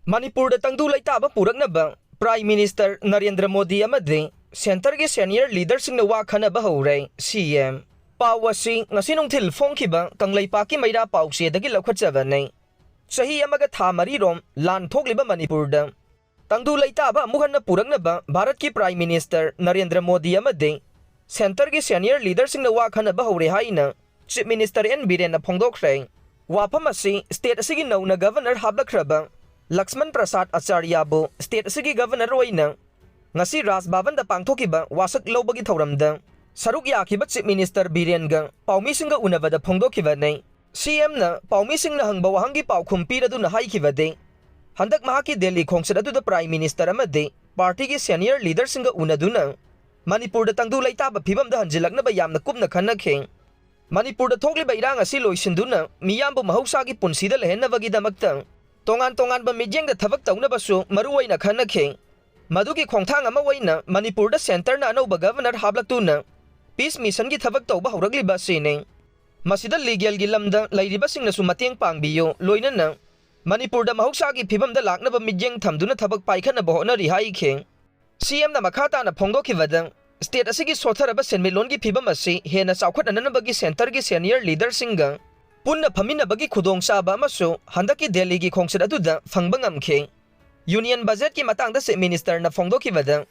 Manipur Tangdu Leitaba Puraknaba Prime Minister Narendra Modi Amadi Centregi Senior Leadersingna Khannaba Houre CM Pawasi ngasinong til fongkiba Tangleipaki Maida Pausiedagi Lokhatjabane Sahi Amaga Thamarirom Lan Thokliba Manipurda Tangdu Leitaba Muhanna Puraknaba Bharat ki Prime Minister Narendra Modi Amadi Centregi Senior Leadersingna Khannaba Houre Haina Chief Minister N Birena Phongdokre Wapamasi State Asigi Nauna Governor Hablakraba Laxman Prasad Acharyabu State Asigi Governor Roina Ngasi Ras Bhavan da Pangthokiba Wasak Lobagi Thoramda Saruk Yakhidre Chief Minister Birenga Paumi Singa Unavada Phongdokibane CM na Paumi Singna Hangba Wahangi Paukhum Piraduna Haikibade Handak Mahaki Delhi Khongsadatu the Prime Minister Amadi Party ki Senior Leader Singa Unaduna Manipur da Tangdu Leitaba Miphamda Hanjilaknaba Yamna Kupna Khanakhe Manipur da Thokliba Irang asi Loisinduna Miyambu Mahausagi Punsida Lehenavagi Damakta Tongan ba Midyang da Thabak Taunabasu Maruwaina Khanakhe Maduki Khongthang ama waina Manipur da Center na Anauba Governor Hablaktuna Peace Mission ki Thabak Tauba Hauragliba Sine Masida legal gi lamda lairiba singna su mateng pangbiyo loinana Manipur da Mahausagi Phibam da Laknaba Midyang Thamduna Thabak Paikhana Bohona Rihai Khe CM na Makhata na Phongdokibada State asigi Sotharaba Senmilon gi Phibam asi Hena Chaukhadnanabagi Center gi Senior Leadersinga Punna Phaminabagi Khudongchaba amasu Handaki Delhi gi Khongsat aduda Phangba ngamkhe Union Budget ki matangda se Minister na Phongdokibada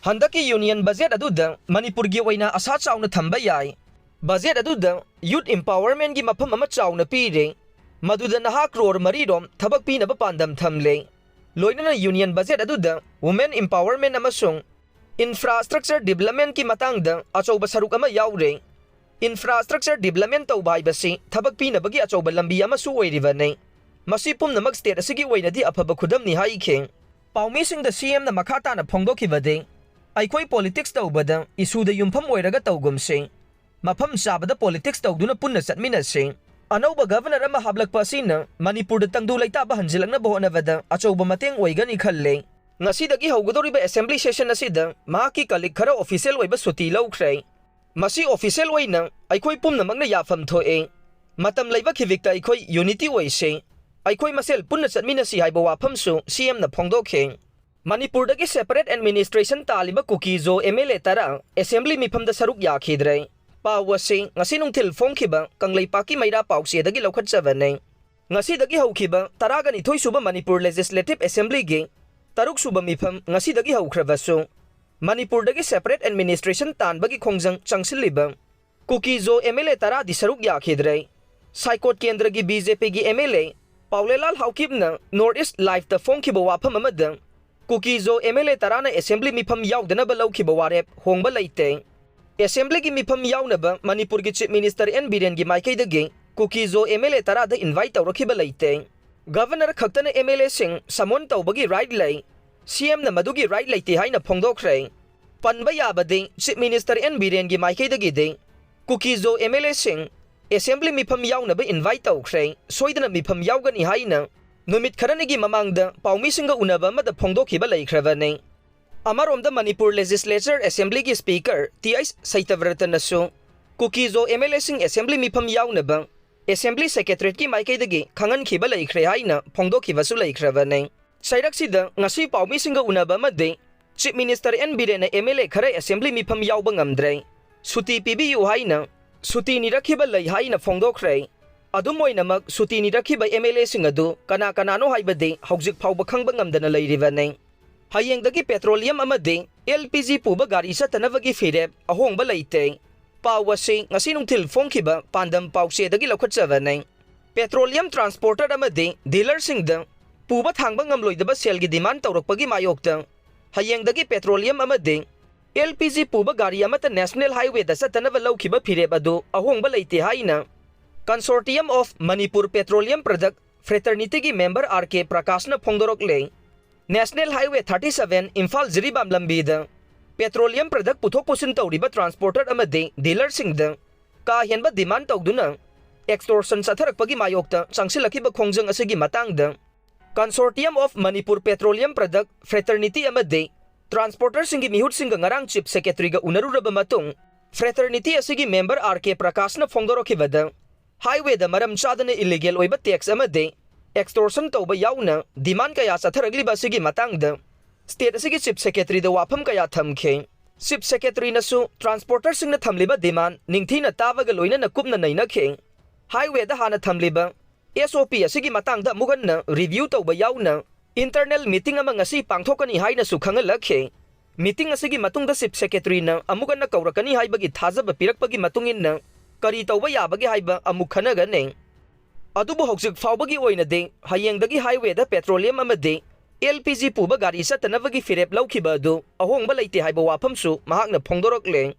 Handaki Union Budget aduda Manipur gi oina asa chauna thamba yai Budget aduda Youth Empowerment gi mafam ama chauna pire Maduda naha crore marirom thabak pinaba pandam thamle Loinana Union Budget aduda Women Empowerment amasung Infrastructure Development ki matangda achauba saruk ama yaure Infrastructure Development tauba haibasi thabak pinabagi achauba lambi amasu oiribane Masi pumnamak state asigi oinadi afaba khudamni haikhe Paumi singda CM na makhata na phongdokibade Aikhoi politics taubada isuda yumpham oiraga taugumse Mafam sabada politics tauduna punna satminase Anauba Governor ama hablakpa asina Manipur da Tangdu Leitaba hanjilaknaba honavada achauba mateng oigani khalle Ngasidagi haugadoriba assembly session asida mahaki kalik khara official oiba suti laukhre Masi official oina aikhoi pumnamakna yafam thoe matam leiba khivikta aikhoi unity oise Aikhoi masel punna chatminasi haiba wafamsu CM na phongdokhe Manipur dagi separate administration Talliba Kuki-Zo MLA tara assembly Miphamda Saruk Yakhidre Pawasi ngasinong til phongkhiba Kangleipaki Maida Pausiedagi Lokhatjabane Ngasidagi haukiba taragani thoi suba Manipur Legislative Assembly gi Taruk suba Mipham ngasidagi haukhrabasu Manipur dagi separate administration tanbagi khongjang changsilliba Kuki-Zo MLA tara di Saruk Yakhidre Saikot Kendra gi BJP gi MLA Paulelal Haukibna Northeast Life the Phongkiba wafam amada Kuki-Zo MLA tarana assembly Mipham yaudnaba laukiba warep hongba Leite Assembly gi Mipham yaunaba Manipur gi Chief Minister N Biren gi maikaidagi Kuki-Zo MLA tarada invite tawrakiba Leite Governor khaktana MLA sing samon tawbagi right lei CM na madugi right leite haina phongdokre panba yabade Chief Minister N Biren gi maikaidagi de Kuki-Zo MLA sing Assembly Mipham yaunaba invite tawkhre soidana Mipham yaugani haina numit kharanigi mamangda Paumi singa unaba mada phongdokhiba leikhrabane Amaromda Manipur Legislature Assembly gi Speaker T.I. Saitavratanasu Kuki-Zo MLA sing Assembly Mipham yaunaba Assembly Secretary ki maikaidagi khangan khiba leikhre haina phongdokhiba su leikhrabane Sairaksida ngasi Paumi singa unaba made Chief Minister N Birena MLA khare Assembly Mipham yauba ngamdre suti pibiyu haina Suti nirakhiba lei haina phongdokre adum oinamak suti nirakhiba MLA singadu kana kanano haibade haujik phauba khangba ngamdana leiribane Hayengdagi Petroleum amadi LPG Puba Gari Chattanabagi Phirep Ahongba Leite Pawasi ngasinong til phongkiba pandam pausiedagi lokhatjabane Petroleum Transporter amadi Leadersingna Puba thangba ngamloidaba selgi demand tawrakpagi mayokta Hayengdagi Petroleum amadi LPG Puba Gari amata National Highway da Chattanaba laukiba Phirep adu Ahongba Leite haina Consortium of Manipur Petroleum Product Fraternity gi member RK Prakashna phongdorokle National Highway 37 Imphal Jiribam lambida Petroleum Product puthok pusin tawriba transporter amadi Leadersingna ka henba demand tawduna extortion satharakpagi mayokta changsilakiba khongjang asigi matangda Consortium of Manipur Petroleum Product Fraternity amadi Transporter singi mihut singa ngarang Chief Secretary ga unaruraba matung Fraternity asigi member RK Prakashna phongdorokhibada highway da maram chadana illegal oiba tax amade extortion tauba yauna demand kaya chatharagli basigi matangda state asigi chief secretary da wafam kaya thamkhe chief secretary nasu transporter singna thamliba demand ningthina tawaga loina na kupna naina khe highway da hana thamliba SOP asigi matangda muganna review tauba yauna internal meeting ama ngasi pangthokani haina su khangalakhe meeting asigi matungda chief secretary na amuganna kaurakani haibagi thajaba pirakpagi matungin na kari tauba yabagi haiba amuk khanaga ne adubu hoksik fawbagi oina de Hayengdagi highway da petroleum amade LPG Puba Gari Chattanabagi Phirep laukiba adu ahongba Leite haiba wafamsu mahakna phongdorok le